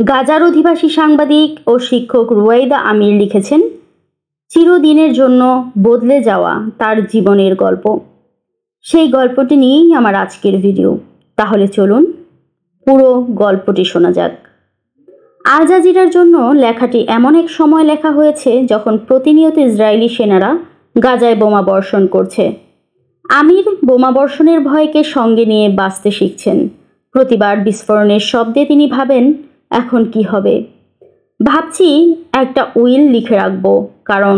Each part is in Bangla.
গাজার অধিবাসী সাংবাদিক ও শিক্ষক রুয়াইদা আমির লিখেছেন চিরদিনের জন্য বদলে যাওয়া তার জীবনের গল্প। সেই গল্পটি নিয়েই আমার আজকের ভিডিও। তাহলে চলুন পুরো গল্পটি শোনা যাক। আল জাজিরার জন্য লেখাটি এমন এক সময় লেখা হয়েছে যখন প্রতিনিয়ত ইসরায়েলি সেনারা গাজায় বোমা বর্ষণ করছে। আমির বোমা বর্ষণের ভয়কে সঙ্গে নিয়ে বাঁচতে শিখছেন। প্রতিবার বিস্ফোরণের শব্দে তিনি ভাবেন, এখন কি হবে? ভাবছি একটা উইল লিখে রাখবো, কারণ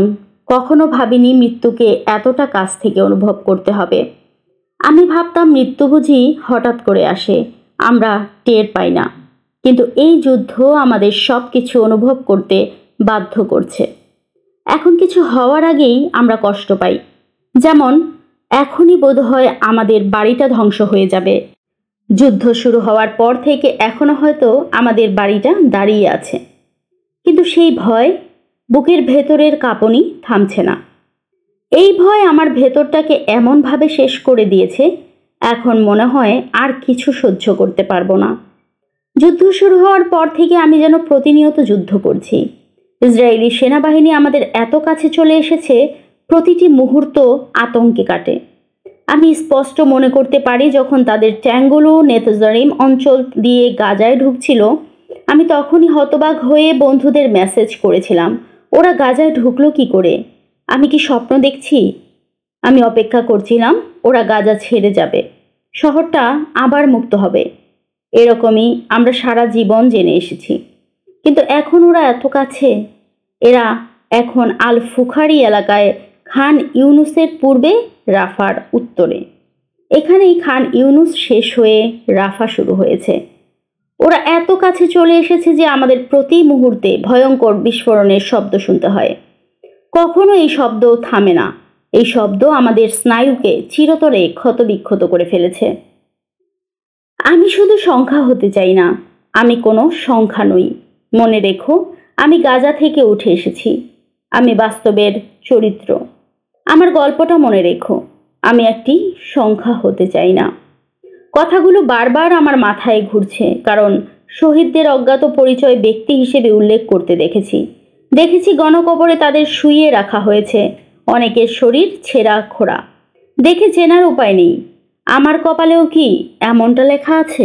কখনো ভাবিনি মৃত্যুকে এতটা কাছ থেকে অনুভব করতে হবে। আমি ভাবতাম মৃত্যু বুঝি হঠাৎ করে আসে, আমরা টের পাই না। কিন্তু এই যুদ্ধ আমাদের সব কিছু অনুভব করতে বাধ্য করছে। এখন কিছু হওয়ার আগেই আমরা কষ্ট পাই, যেমন এখনই বোধহয় আমাদের বাড়িটা ধ্বংস হয়ে যাবে। যুদ্ধ শুরু হওয়ার পর থেকে এখনো হয়তো আমাদের বাড়িটা দাঁড়িয়ে আছে, কিন্তু সেই ভয়, বুকের ভেতরের কাঁপুনি থামছে না। এই ভয় আমার ভেতরটাকে এমনভাবে শেষ করে দিয়েছে, এখন মনে হয় আর কিছু সহ্য করতে পারবো না। যুদ্ধ শুরু হওয়ার পর থেকে আমি যেন প্রতিনিয়ত যুদ্ধ করছি। ইসরায়েলি সেনাবাহিনী আমাদের এত কাছে চলে এসেছে, প্রতিটি মুহূর্ত আতঙ্কে কাটে। আমি স্পষ্ট মনে করতে পারি যখন তাদের ট্যাঙ্কগুলো নেতজারিম অঞ্চল দিয়ে গাজায় ঢুকছিল, আমি তখনই হতবাক হয়ে বন্ধুদের মেসেজ করেছিলাম, ওরা গাজায় ঢুকলো কি করে? আমি কি স্বপ্ন দেখছি? আমি অপেক্ষা করছিলাম ওরা গাজা ছেড়ে যাবে, শহরটা আবার মুক্ত হবে। এরকমই আমরা সারা জীবন জেনে এসেছি। কিন্তু এখন ওরা এত কাছে। এরা এখন আল ফুখারি এলাকায়, খান ইউনুসের পূর্বে, রাফার উত্তরে। এখানেই খান ইউনুস শেষ হয়ে রাফা শুরু হয়েছে। ওরা এত কাছে চলে এসেছে যে আমাদের প্রতি মুহূর্তে ভয়ঙ্কর বিস্ফোরণের শব্দ শুনতে হয়। কখনো এই শব্দ থামে না। এই শব্দ আমাদের স্নায়ুকে চিরতরে ক্ষতবিক্ষত করে ফেলেছে। আমি শুধু সংখ্যা হতে চাই না, আমি কোনো সংখ্যা নই। মনে রেখো, আমি গাজা থেকে উঠে এসেছি। আমি বাস্তবের চরিত্র। আমার গল্পটা মনে রেখো, আমি একটি সংখ্যা হতে চাই না। কথাগুলো বারবার আমার মাথায় ঘুরছে, কারণ শহীদদের অজ্ঞাত পরিচয় ব্যক্তি হিসেবে উল্লেখ করতে দেখেছি গণকবরে তাদের শুইয়ে রাখা হয়েছে, অনেকের শরীর ছেঁড়া খোড়া, দেখে চেনার উপায় নেই। আমার কপালেও কি এমনটা লেখা আছে?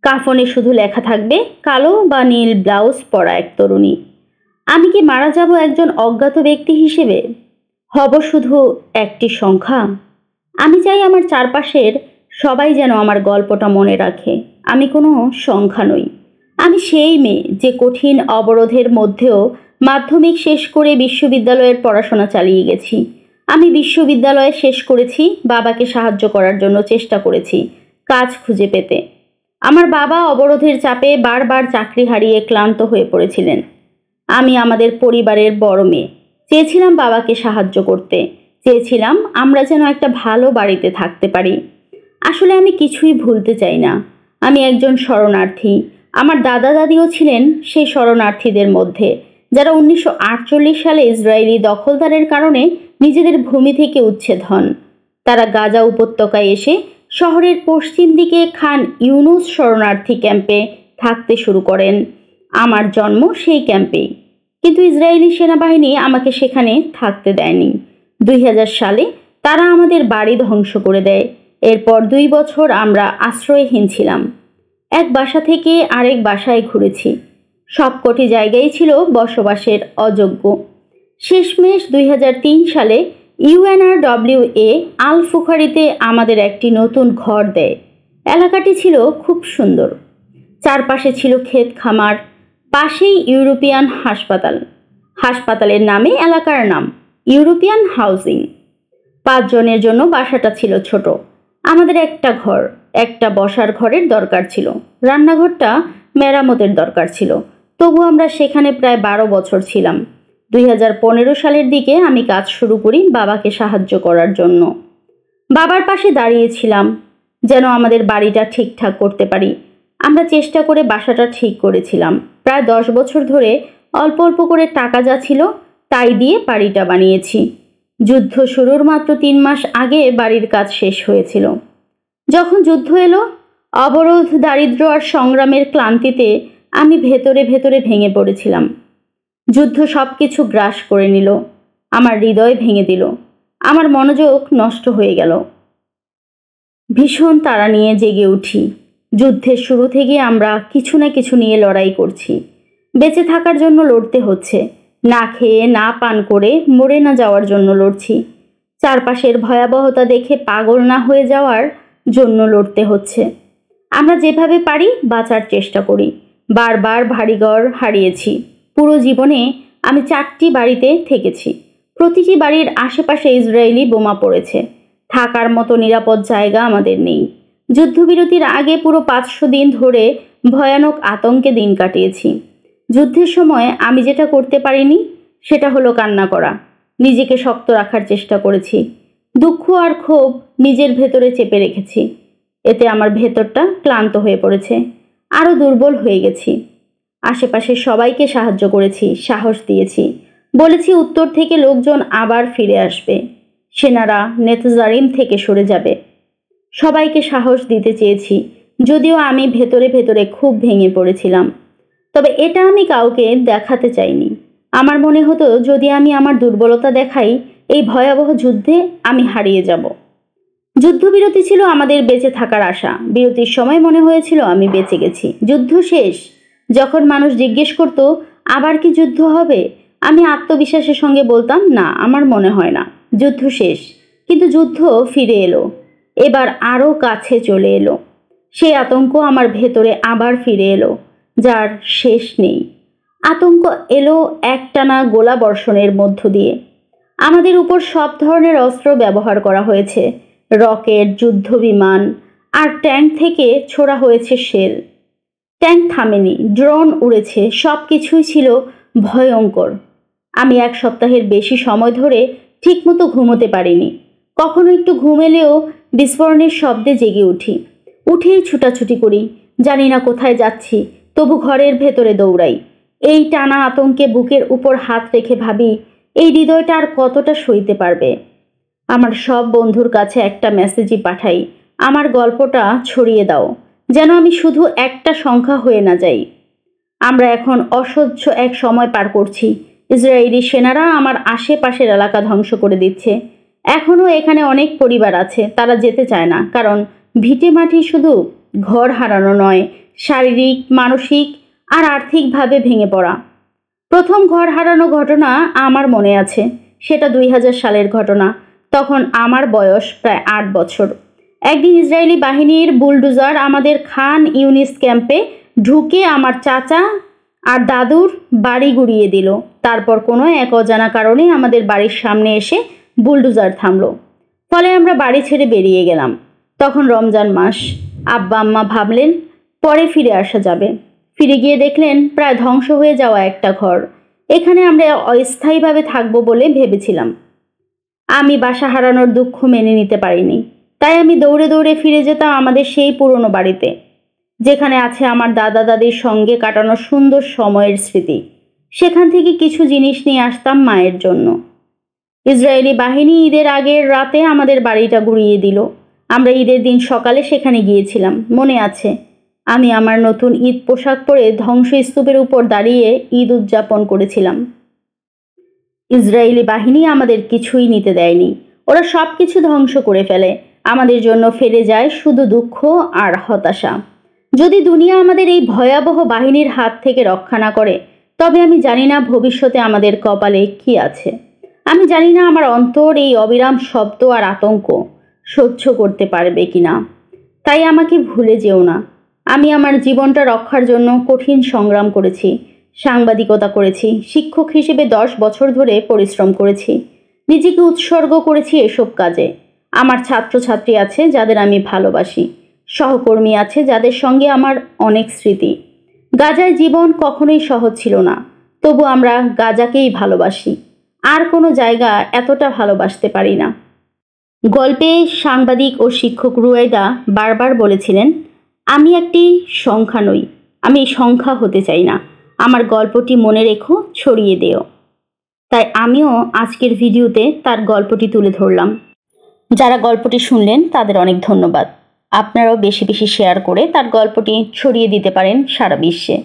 কাফনে শুধু লেখা থাকবে কালো বা নীল ব্লাউজ পরা এক তরুণী। আমি কি মারা যাব একজন অজ্ঞাত ব্যক্তি হিসেবে? হব শুধু একটি সংখ্যা? আমি চাই আমার চারপাশের সবাই যেন আমার গল্পটা মনে রাখে। আমি কোনো সংখ্যা নই। আমি সেই মেয়ে যে কঠিন অবরোধের মধ্যেও মাধ্যমিক শেষ করে বিশ্ববিদ্যালয়ের পড়াশোনা চালিয়ে গেছি। আমি বিশ্ববিদ্যালয়ে শেষ করেছি, বাবাকে সাহায্য করার জন্য চেষ্টা করেছি কাজ খুঁজে পেতে। আমার বাবা অবরোধের চাপে বারবার চাকরি হারিয়ে ক্লান্ত হয়ে পড়েছিলেন। আমি আমাদের পরিবারের বড় মেয়ে, চেয়েছিলাম বাবাকে সাহায্য করতে, চেয়েছিলাম আমরা যেন একটা ভালো বাড়িতে থাকতে পারি। আসলে আমি কিছুই ভুলতে চাই না। আমি একজন শরণার্থী। আমার দাদা দাদিও ছিলেন সেই শরণার্থীদের মধ্যে, যারা 1948 সালে ইসরায়েলি দখলদারের কারণে নিজেদের ভূমি থেকে উচ্ছেদ হন। তারা গাজা উপত্যকায় এসে শহরের পশ্চিম দিকে খান ইউনুস শরণার্থী ক্যাম্পে থাকতে শুরু করেন। আমার জন্ম সেই ক্যাম্পেই, কিন্তু ইসরায়েলি সেনাবাহিনী আমাকে সেখানে থাকতে দেয়নি। 2000 সালে তারা আমাদের বাড়ি ধ্বংস করে দেয়। এরপর 2 বছর আমরা আশ্রয়হীন ছিলাম। এক বাসা থেকে আরেক বাসায় ঘুরেছি। সবকটি জায়গায় ছিল বসবাসের অযোগ্য। শেষমেশ 2003 সালে UNRWA আল ফুখারিতে আমাদের একটি নতুন ঘর দেয়। এলাকাটি ছিল খুব সুন্দর। চারপাশে ছিল ক্ষেত খামার, পাশেই ইউরোপিয়ান হাসপাতাল। হাসপাতালের নামে এলাকার নাম, ইউরোপিয়ান হাউজিং। 5 জনের জন্য বাসাটা ছিল ছোট। আমাদের একটা ঘর, একটা বসার ঘরের দরকার ছিল, রান্নাঘরটা মেরামতের দরকার ছিল। তবু আমরা সেখানে প্রায় 12 বছর ছিলাম। 2015 সালের দিকে আমি কাজ শুরু করি বাবাকে সাহায্য করার জন্য। বাবার পাশে দাঁড়িয়েছিলাম যেন আমাদের বাড়িটা ঠিকঠাক করতে পারি। আমরা চেষ্টা করে বাসাটা ঠিক করেছিলাম। প্রায় 10 বছর ধরে অল্প অল্প করে টাকা যা ছিল তাই দিয়ে বাড়িটা বানিয়েছি। যুদ্ধ শুরুর মাত্র 3 মাস আগে বাড়ির কাজ শেষ হয়েছিল। যখন যুদ্ধ এলো, অবরোধ, দারিদ্র্য আর সংগ্রামের ক্লান্তিতে আমি ভেতরে ভেতরে ভেঙে পড়েছিলাম। যুদ্ধ সব কিছু গ্রাস করে নিল, আমার হৃদয় ভেঙে দিল, আমার মনোযোগ নষ্ট হয়ে গেল। ভীষণ তাড়া নিয়ে জেগে উঠি। যুদ্ধের শুরু থেকে আমরা কিছু না কিছু নিয়ে লড়াই করছি। বেঁচে থাকার জন্য লড়তে হচ্ছে, না খেয়ে না পান করে মরে না যাওয়ার জন্য লড়ছি। চারপাশের ভয়াবহতা দেখে পাগল না হয়ে যাওয়ার জন্য লড়তে হচ্ছে। আমরা যেভাবে পারি বাঁচার চেষ্টা করি। বারবার ভারীঘর হারিয়েছি। পুরো জীবনে আমি 4টি বাড়িতে থেকেছি। প্রতিটি বাড়ির আশেপাশে ইসরায়েলি বোমা পড়েছে। থাকার মতো নিরাপদ জায়গা আমাদের নেই। যুদ্ধবিরতির আগে পুরো 500 দিন ধরে ভয়ানক আতঙ্কে দিন কাটিয়েছি। যুদ্ধের সময় আমি যেটা করতে পারিনি সেটা হলো কান্না করা। নিজেকে শক্ত রাখার চেষ্টা করেছি। দুঃখ আর ক্ষোভ নিজের ভেতরে চেপে রেখেছি। এতে আমার ভেতরটা ক্লান্ত হয়ে পড়েছে, আরও দুর্বল হয়ে গেছি। আশেপাশে সবাইকে সাহায্য করেছি, সাহস দিয়েছি, বলেছি উত্তর থেকে লোকজন আবার ফিরে আসবে, সেনারা নেতজারিম থেকে সরে যাবে। সবাইকে সাহস দিতে চেয়েছি, যদিও আমি ভেতরে ভেতরে খুব ভেঙে পড়েছিলাম। তবে এটা আমি কাউকে দেখাতে চাইনি। আমার মনে হতো যদি আমি আমার দুর্বলতা দেখাই, এই ভয়াবহ যুদ্ধে আমি হারিয়ে যাব। যুদ্ধবিরতি ছিল আমাদের বেঁচে থাকার আশা। বিরতির সময় মনে হয়েছিল আমি বেঁচে গেছি। যুদ্ধ শেষ। যখন মানুষ জিজ্ঞেস করত আবার কি যুদ্ধ হবে, আমি আত্মবিশ্বাসের সঙ্গে বলতাম না, আমার মনে হয় না। যুদ্ধ শেষ, কিন্তু যুদ্ধ ফিরে এলো। এবার আরও কাছে চলে এলো। সেই আতঙ্ক আমার ভেতরে আবার ফিরে এলো, যার শেষ নেই। আতঙ্ক এলো একটানা গোলাবর্ষণের মধ্য দিয়ে। আমাদের উপর সব ধরনের অস্ত্র ব্যবহার করা হয়েছে। রকেট, যুদ্ধবিমান আর ট্যাঙ্ক থেকে ছোড়া হয়েছে শেল। ট্যাঙ্ক থামেনি, ড্রোন উড়েছে, সব কিছুই ছিল ভয়ঙ্কর। আমি 1 সপ্তাহের বেশি সময় ধরে ঠিকমতো ঘুমোতে পারিনি। কখনো একটু ঘুম এলেও বিস্ফোরণের শব্দে জেগে উঠি। উঠেই ছুটাছুটি করি, জানি না কোথায় যাচ্ছি, তবু ঘরের ভেতরে দৌড়াই। এই টানা আতঙ্কে বুকের উপর হাত রেখে ভাবি, এই হৃদয়টা আর কতটা সইতে পারবে। আমার সব বন্ধুর কাছে একটা মেসেজই পাঠাই, আমার গল্পটা ছড়িয়ে দাও, যেন আমি শুধু একটা সংখ্যা হয়ে না যাই। আমরা এখন অসহ্য এক সময় পার করছি। ইসরায়েলি সেনারা আমার আশেপাশের এলাকা ধ্বংস করে দিচ্ছে। এখনও এখানে অনেক পরিবার আছে, তারা যেতে চায় না, কারণ ভিটেমাটি শুধু ঘর হারানো নয়, শারীরিক, মানসিক আর আর্থিকভাবে ভেঙে পড়া। প্রথম ঘর হারানো ঘটনা আমার মনে আছে। সেটা 2000 সালের ঘটনা। তখন আমার বয়স প্রায় 8 বছর। একদিন ইসরায়েলি বাহিনীর বুলডোজার আমাদের খান ইউনিস ক্যাম্পে ঢুকে আমার চাচা আর দাদুর বাড়ি গুড়িয়ে দিল। তারপর কোনো এক অজানা কারণে আমাদের বাড়ির সামনে এসে বুলডোজার থামলো। ফলে আমরা বাড়ি ছেড়ে বেরিয়ে গেলাম। তখন রমজান মাস। আব্বা আম্মা ভাবলেন পরে ফিরে আসা যাবে। ফিরে গিয়ে দেখলেন প্রায় ধ্বংস হয়ে যাওয়া একটা ঘর। এখানে আমরা অস্থায়ীভাবে থাকবো বলে ভেবেছিলাম। আমি বাসা হারানোর দুঃখ মেনে নিতে পারিনি। তাই আমি দৌড়ে দৌড়ে ফিরে যেতাম আমাদের সেই পুরনো বাড়িতে, যেখানে আছে আমার দাদা দাদির সঙ্গে কাটানো সুন্দর সময়ের স্মৃতি। সেখান থেকে কিছু জিনিস নিয়ে আসতাম মায়ের জন্য। ইসরায়েলি বাহিনী ঈদের আগের রাতে আমাদের বাড়িটা গুড়িয়ে দিল। আমরা ঈদের দিন সকালে সেখানে গিয়েছিলাম, মনে আছে। আমি আমার নতুন ঈদ পোশাক পরে ধ্বংসস্তূপের উপর দাঁড়িয়ে ঈদ উদযাপন করেছিলাম। ইসরায়েলি বাহিনী আমাদের কিছুই নিতে দেয়নি। ওরা সব কিছু ধ্বংস করে ফেলে। আমাদের জন্য ফেলে যায় শুধু দুঃখ আর হতাশা। যদি দুনিয়া আমাদের এই ভয়াবহ বাহিনীর হাত থেকে রক্ষা না করে, তবে আমি জানি না ভবিষ্যতে আমাদের কপালে কি আছে। আমি জানি না আমার অন্তর এই অবিরাম শব্দ আর আতঙ্ক সহ্য করতে পারবে কিনা। তাই আমাকে ভুলে যেও না। আমি আমার জীবনটা রক্ষার জন্য কঠিন সংগ্রাম করেছি, সাংবাদিকতা করেছি, শিক্ষক হিসেবে 10 বছর ধরে পরিশ্রম করেছি, নিজেকে উৎসর্গ করেছি এসব কাজে। আমার ছাত্রছাত্রী আছে যাদের আমি ভালোবাসি, সহকর্মী আছে যাদের সঙ্গে আমার অনেক স্মৃতি। গাজায় জীবন কখনোই সহজ ছিল না, তবু আমরা গাজাকেই ভালোবাসি। আর কোনো জায়গা এতটা ভালোবাসতে পারি না। গল্পে সাংবাদিক ও শিক্ষক রুয়াইদা বারবার বলেছিলেন, আমি একটি সংখ্যা নই, আমি সংখ্যা হতে চাই না। আমার গল্পটি মনে রেখো, ছড়িয়ে দিও। তাই আমিও আজকের ভিডিওতে তার গল্পটি তুলে ধরলাম। যারা গল্পটি শুনলেন তাদের অনেক ধন্যবাদ। আপনারাও বেশি বেশি শেয়ার করে তার গল্পটি ছড়িয়ে দিতে পারেন সারা বিশ্বে।